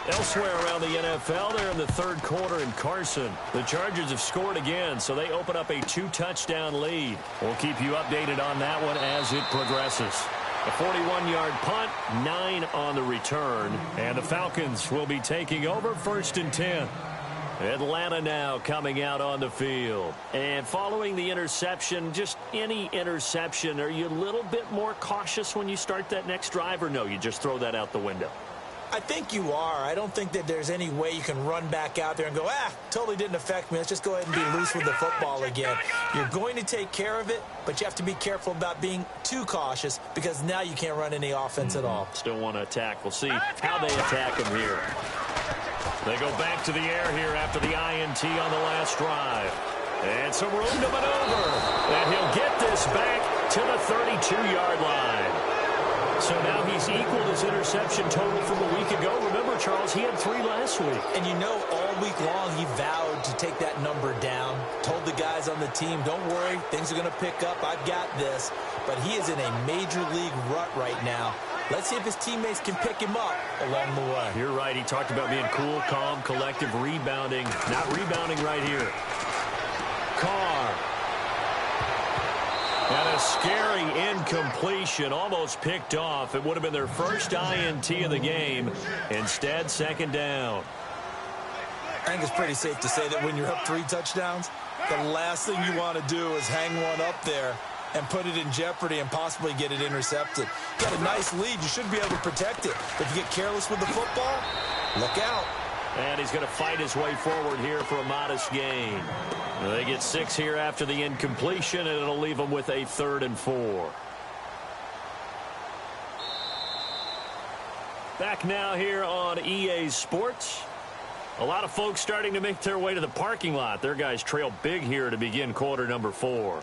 Elsewhere around the NFL, they're in the third quarter in Carson. The Chargers have scored again, so they open up a 2-touchdown lead. We'll keep you updated on that one as it progresses. A 41-yard punt, 9 on the return, and the Falcons will be taking over 1st and 10. Atlanta now coming out on the field. And following the interception, just any interception, are you a little bit more cautious when you start that next drive, or no, you just throw that out the window? I think you are. I don't think that there's any way you can run back out there and go, totally didn't affect me. Let's just go ahead and be loose with the football again. You're going to take care of it, but you have to be careful about being too cautious because now you can't run any offense at all. Still want to attack. We'll see how they attack him here. They go back to the air here after the INT on the last drive. And some room to maneuver. And he'll get this back to the 32-yard line. So now he's equaled his interception total from a week ago. Remember, Charles, he had 3 last week. And you know, all week long he vowed to take that number down. Told the guys on the team, don't worry, things are going to pick up. I've got this. But he is in a major league rut right now. Let's see if his teammates can pick him up along the way. You're right. He talked about being cool, calm, collective, rebounding. Not rebounding right here. Carr. And a scary incompletion, almost picked off. It would have been their first INT of the game. Instead, 2nd down. I think it's pretty safe to say that when you're up 3 touchdowns, the last thing you want to do is hang one up there and put it in jeopardy and possibly get it intercepted. You got a nice lead. You should be able to protect it. If you get careless with the football, look out. And he's going to fight his way forward here for a modest gain. They get 6 here after the incompletion, and it'll leave them with a 3rd and 4. Back now here on EA Sports. A lot of folks starting to make their way to the parking lot. Their guys trail big here to begin quarter number 4.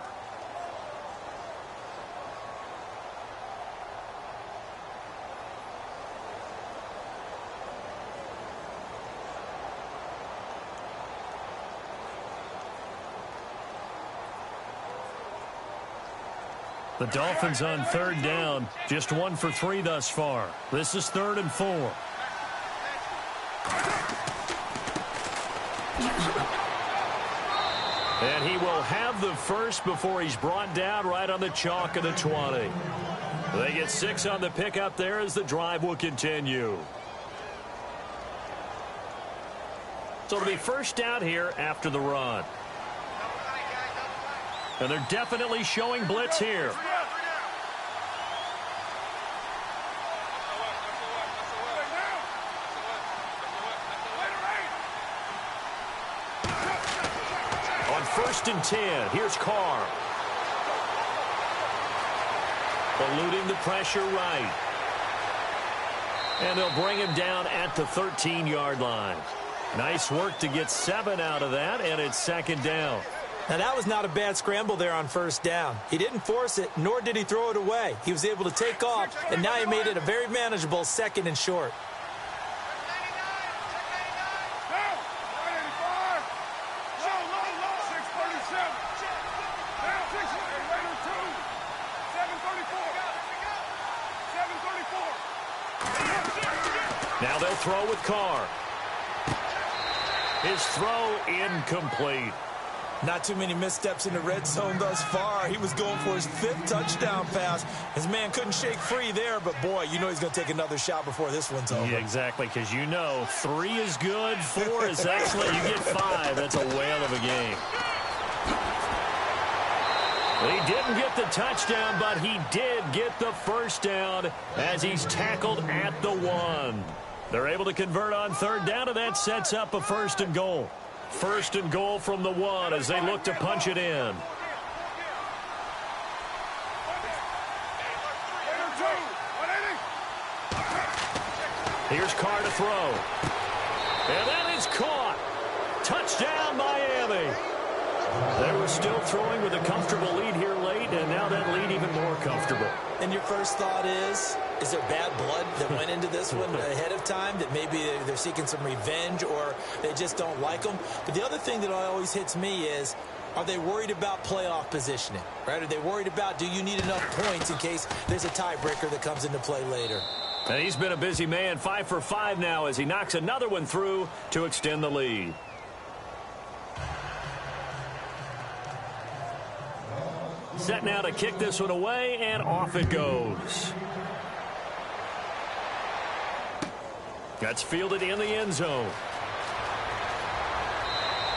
The Dolphins on 3rd down, just 1 for 3 thus far. This is 3rd and 4. And he will have the first before he's brought down right on the chalk of the 20. They get 6 on the pickup there as the drive will continue. So it'll be first down here after the run. And they're definitely showing blitz here. 1st and 10. Here's Carr. Eluding the pressure right. And they'll bring him down at the 13-yard line. Nice work to get 7 out of that, and it's 2nd down. Now, that was not a bad scramble there on 1st down. He didn't force it, nor did he throw it away. He was able to take off, and now he made it a very manageable 2nd and short. Now they'll throw with Carr. His throw incomplete. Not too many missteps in the red zone thus far. He was going for his 5th touchdown pass. His man couldn't shake free there, but boy, you know he's going to take another shot before this one's over. Yeah, exactly, because you know 3 is good, 4 is excellent. You get 5. That's a whale of a game. He didn't get the touchdown, but he did get the 1st down as he's tackled at the 1. They're able to convert on 3rd down, and that sets up a 1st and goal. 1st and goal from the 1 as they look to punch it in. Here's Carr to throw. And that is caught. Touchdown, Miami. They were still throwing with a comfortable lead here late, and now that lead even more comfortable. And your first thought is there bad blood that went into this one ahead of time, that maybe they're seeking some revenge or they just don't like them? But the other thing that always hits me is, are they worried about playoff positioning, right? Are they worried about, do you need enough points in case there's a tiebreaker that comes into play later? And he's been a busy man, 5 for 5 now as he knocks another one through to extend the lead. Set now to kick this one away, and off it goes. That's fielded in the end zone.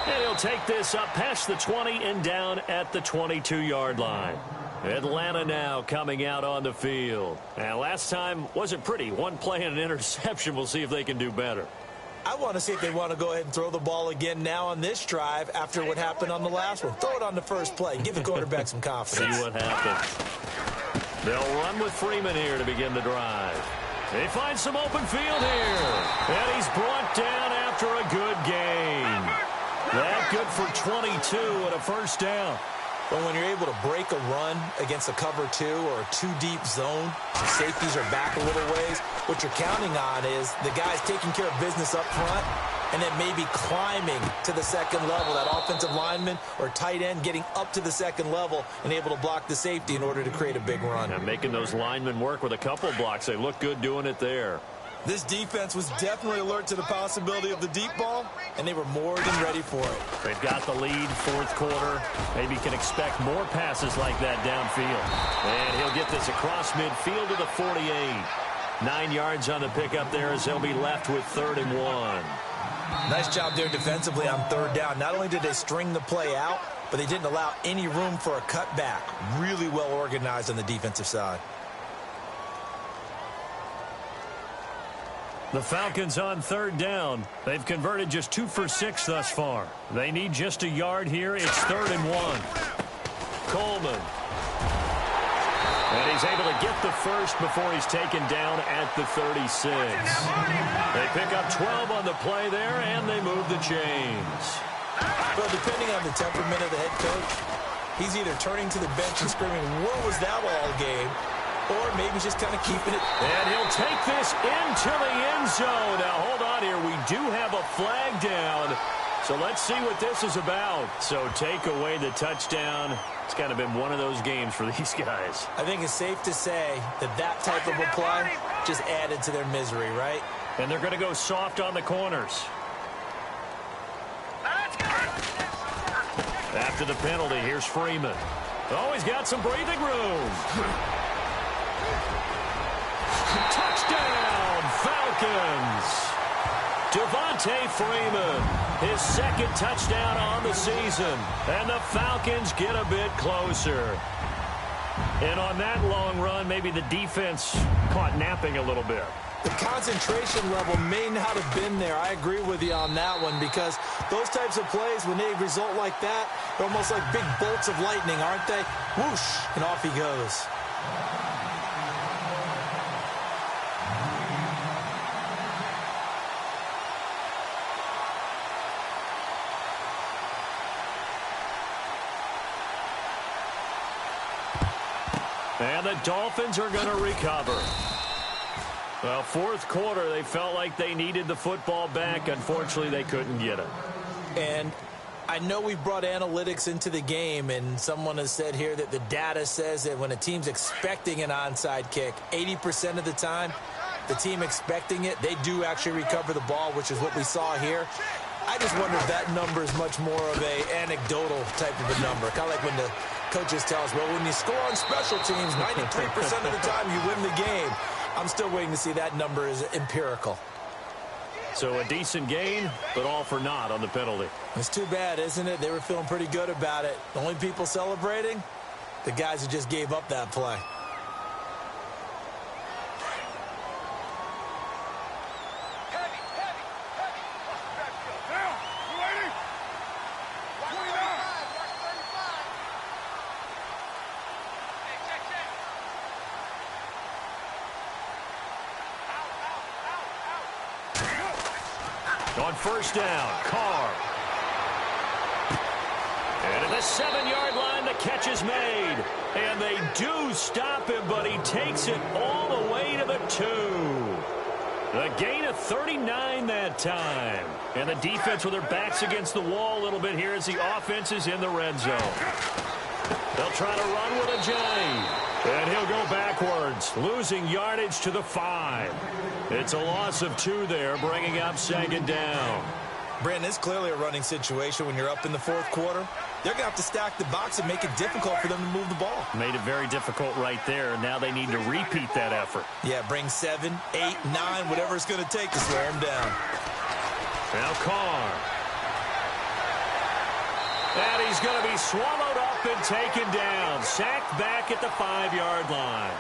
And he'll take this up past the 20 and down at the 22-yard line. Atlanta now coming out on the field. And last time wasn't pretty. One play and an interception. We'll see if they can do better. I want to see if they want to go ahead and throw the ball again now on this drive after what happened on the last one. Throw it on the first play. Give the quarterback some confidence. See what happens. They'll run with Freeman here to begin the drive. They find some open field here. And he's brought down after a good game. That good for 22 and a 1st down. But when you're able to break a run against a cover 2 or a 2-deep zone, the safeties are back a little ways. What you're counting on is the guys taking care of business up front and then maybe climbing to the 2nd level. That offensive lineman or tight end getting up to the 2nd level and able to block the safety in order to create a big run. And making those linemen work with a couple blocks. They look good doing it there. This defense was definitely alert to the possibility of the deep ball, and they were more than ready for it. They've got the lead, 4th quarter. Maybe can expect more passes like that downfield. And he'll get this across midfield to the 48. 9 yards on the pickup there as they'll be left with 3rd and 1. Nice job there defensively on 3rd down. Not only did they string the play out, but they didn't allow any room for a cutback. Really well organized on the defensive side. The Falcons on 3rd down. They've converted just 2 for 6 thus far. They need just a yard here. It's 3rd and 1. Coleman. And he's able to get the first before he's taken down at the 36. They pick up 12 on the play there, and they move the chains. Well, depending on the temperament of the head coach, he's either turning to the bench and screaming, "What was that all game?" or maybe just kind of keeping it. And he'll take this into the end zone. Now, hold on here. We do have a flag down. So let's see what this is about. So take away the touchdown. It's kind of been one of those games for these guys. I think it's safe to say that that type of a play just added to their misery, right? And they're going to go soft on the corners. After the penalty, here's Freeman. Oh, he's got some breathing room. Touchdown, Falcons. Devontae Freeman, his 2nd touchdown on the season. And the Falcons get a bit closer. And on that long run, maybe the defense caught napping a little bit. the concentration level may not have been there. I agree with you on that one, because those types of plays, when they result like that, they're almost like big bolts of lightning, aren't they? Whoosh, and off he goes. And the Dolphins are going to recover. Well, fourth quarter, they felt like they needed the football back. Unfortunately, they couldn't get it. And I know we've brought analytics into the game, and someone has said here that the data says that when a team's expecting an onside kick, 80% of the time, the team expecting it, they do actually recover the ball, which is what we saw here. I just wonder if that number is much more of a anecdotal type of a number. Kind of like when the coaches tell us, well, when you score on special teams, 93% of the time you win the game. I'm still waiting to see that number is empirical. So a decent gain, but all for naught on the penalty. It's too bad, isn't it? They were feeling pretty good about it. The only people celebrating, the guys who just gave up that play. On first down, Carr. And at the 7-yard line, the catch is made. And they do stop him, but he takes it all the way to the 2. A gain of 39 that time. And the defense with their backs against the wall a little bit here as the offense is in the red zone. They'll try to run with a J. And he'll go backwards, losing yardage to the 5. It's a loss of 2 there, bringing up second down. Brandon, it's clearly a running situation when you're up in the fourth quarter. They're going to have to stack the box and make it difficult for them to move the ball. Made it very difficult right there. Now they need to repeat that effort. Yeah, bring 7, 8, 9, whatever it's going to take to slow him down. Now Carr. And he's going to be swallowed up and taken down. Sacked back at the 5-yard line.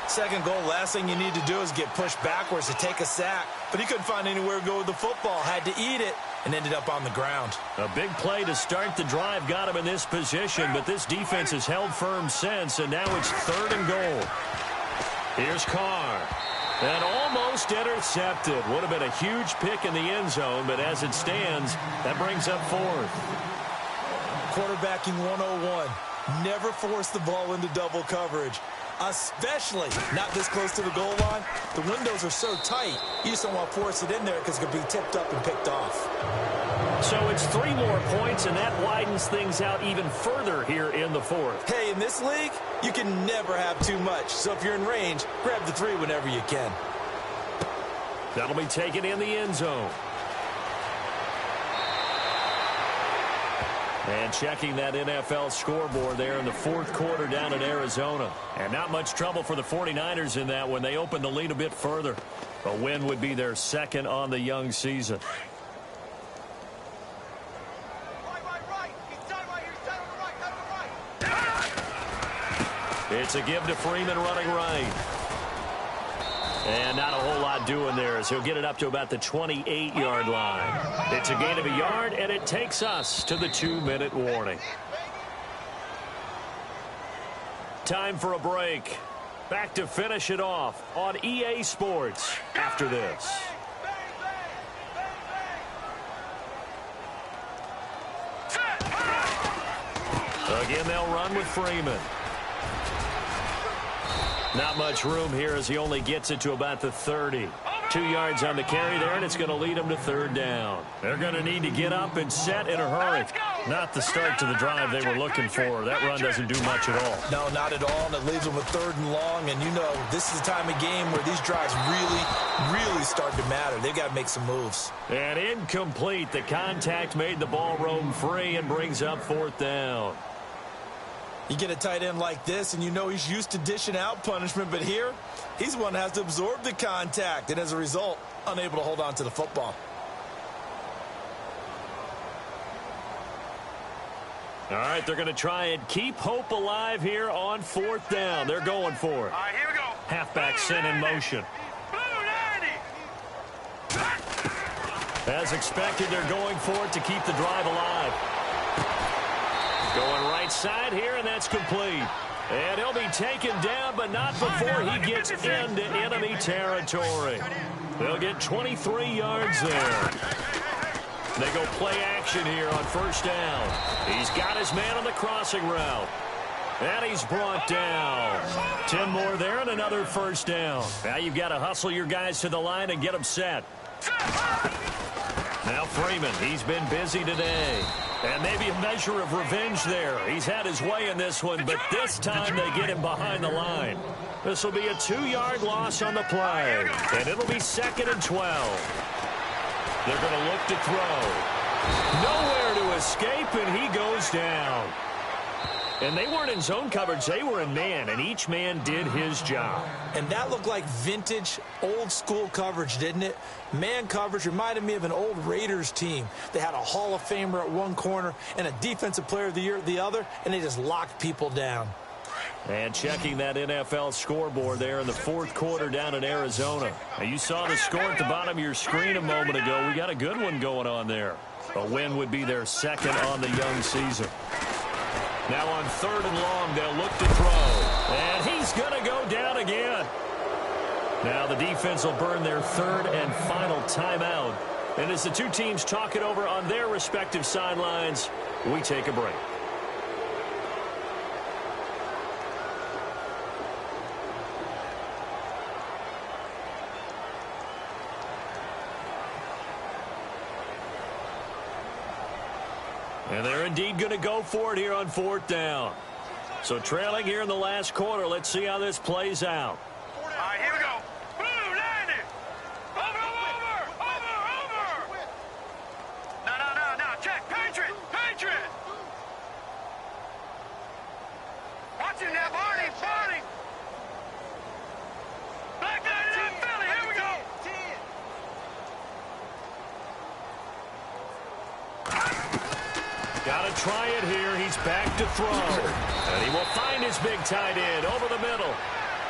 Second goal, last thing you need to do is get pushed backwards to take a sack. But he couldn't find anywhere to go with the football. Had to eat it and ended up on the ground. A big play to start the drive got him in this position, but this defense has held firm since, and now it's 3rd and goal. Here's Carr. And almost intercepted. Would have been a huge pick in the end zone, but as it stands, that brings up 4th. Quarterbacking 101. Never force the ball into double coverage, especially not this close to the goal line. The windows are so tight, you just don't want to force it in there because it could be tipped up and picked off. So it's 3 more points, and that widens things out even further here in the 4th. Hey, in this league, you can never have too much. So if you're in range, grab the 3 whenever you can. That'll be taken in the end zone. And checking that NFL scoreboard there in the 4th quarter down in Arizona. And not much trouble for the 49ers in that when they opened the lead a bit further. A win would be their 2nd on the young season. It's a give to Freeman running right. And not a whole lot doing there as he'll get it up to about the 28-yard line. It's a gain of a yard, and it takes us to the 2-minute warning. Time for a break. Back to finish it off on EA Sports after this. Again, they'll run with Freeman. Not much room here as he only gets it to about the 30. 2 yards on the carry there, and it's going to lead them to 3rd down. They're going to need to get up and set in a hurry. Not the start to the drive they were looking for. That run doesn't do much at all. No, not at all, and it leaves them with 3rd and long. And, you know, this is the time of game where these drives really start to matter. They've got to make some moves. And incomplete. The contact made the ball roam free and brings up 4th down. You get a tight end like this, and you know he's used to dishing out punishment, but here, he's the one that has to absorb the contact, and as a result, unable to hold on to the football. All right, they're going to try and keep hope alive here on 4th down. They're going for it. All right, here we go. Halfback sent in motion. Blue 90. As expected, they're going for it to keep the drive alive. Going right side here, and that's complete. And he'll be taken down, but not before he gets into enemy territory. They'll get 23 yards there. They go play action here on first down. He's got his man on the crossing route. And he's brought down. 10 more there and another first down. Now you've got to hustle your guys to the line and get them set. Now Freeman, he's been busy today. And maybe a measure of revenge there. He's had his way in this one, but this time they get him behind the line. This will be a 2-yard loss on the play. And it'll be 2nd and 12. They're going to look to throw. Nowhere to escape, and he goes down. And they weren't in zone coverage. They were in man, and each man did his job. And that looked like vintage, old-school coverage, didn't it? Man coverage reminded me of an old Raiders team. They had a Hall of Famer at one corner and a Defensive Player of the Year at the other, and they just locked people down. And checking that NFL scoreboard there in the 4th quarter down in Arizona. Now, you saw the score at the bottom of your screen a moment ago. We got a good one going on there. A win would be their 2nd on the young season. Now on 3rd and long, they'll look to throw. And he's going to go down again. Now the defense will burn their 3rd and final timeout. And as the two teams talk it over on their respective sidelines, we take a break. And they're indeed going to go for it here on 4th down. So trailing here in the last quarter. Let's see how this plays out. All right, here we go. Boom, land it. Over. No. Check. Patriot. Watch him now, Barney. Black lady in Philly. Here we go. Got to try it here. He's back to throw. And he will find his big tight end over the middle.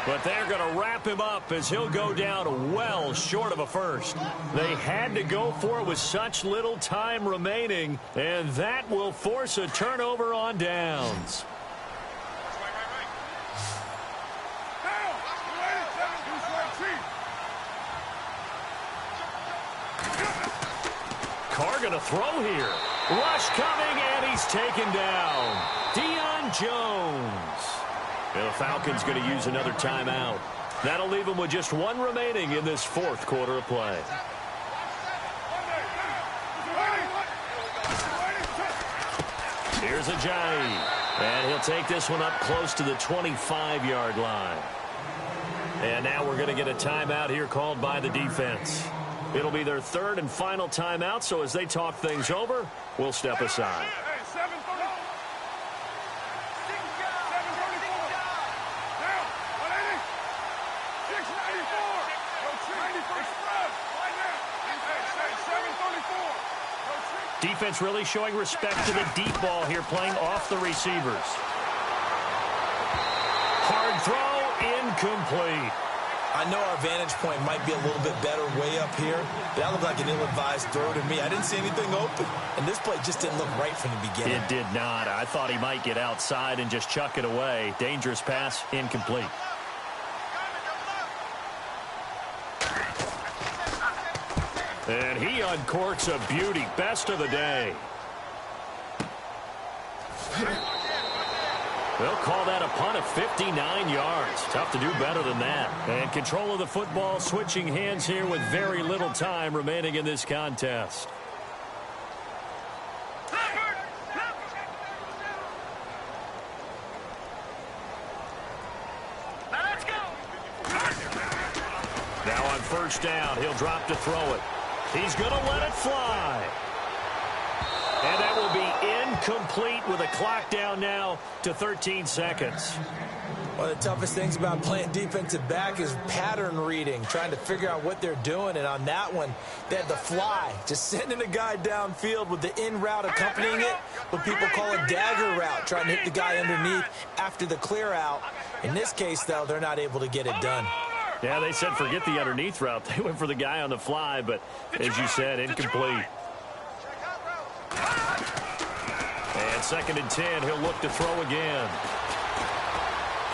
But they're going to wrap him up as he'll go down well short of a first. They had to go for it with such little time remaining, and that will force a turnover on downs. Carr going to throw here. Rush coming, and he's taken down. Deion Jones. And the Falcons going to use another timeout. That'll leave them with just one remaining in this 4th quarter of play. Here's Ajayi. And he'll take this one up close to the 25-yard line. And now we're going to get a timeout here called by the defense. It'll be their 3rd and final timeout, so as they talk things over, we'll step aside. Defense really showing respect to the deep ball here, playing off the receivers. Hard throw, incomplete. I know our vantage point might be a little bit better way up here. That looked like an ill-advised throw to me. I didn't see anything open, and this play just didn't look right from the beginning. It did not. I thought he might get outside and just chuck it away. Dangerous pass, incomplete. And he uncorks a beauty. Best of the day. They'll call that a punt of 59 yards. Tough to do better than that. And control of the football switching hands here with very little time remaining in this contest. Now on first down, he'll drop to throw it. He's going to let it fly. And that will be incomplete with a clock down now to 13 seconds. One of the toughest things about playing defensive back is pattern reading, trying to figure out what they're doing. And on that one, they had the fly, just sending a guy downfield with the in route accompanying it, what people call a dagger route, trying to hit the guy underneath after the clear out. In this case, though, they're not able to get it done. Yeah, they said forget the underneath route. They went for the guy on the fly, but as you said, incomplete. And 2nd and 10, he'll look to throw again.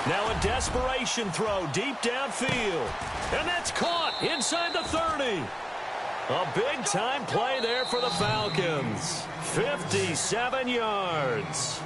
Now a desperation throw deep downfield. And that's caught inside the 30. A big-time play there for the Falcons. 57 yards.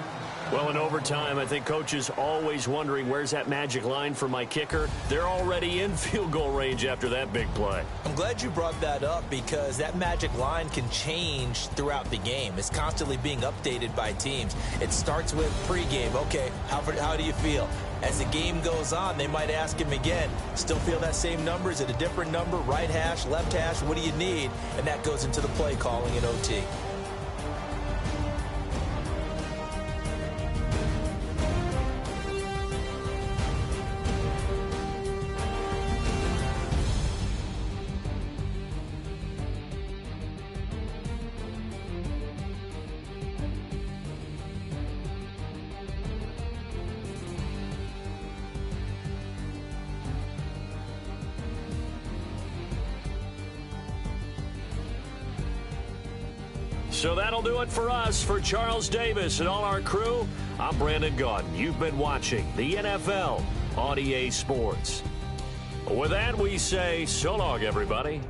Well, in overtime, I think Coach is always wondering, where's that magic line for my kicker? They're already in field goal range after that big play. I'm glad you brought that up because that magic line can change throughout the game. It's constantly being updated by teams. It starts with pregame. Okay, how do you feel? As the game goes on, they might ask him again, still feel that same number? Is it a different number? Right hash, left hash, what do you need? And that goes into the play calling in OT. So that'll do it for us. For Charles Davis and all our crew, I'm Brandon Gaudin. You've been watching the NFL on EA Sports. With that, we say so long, everybody.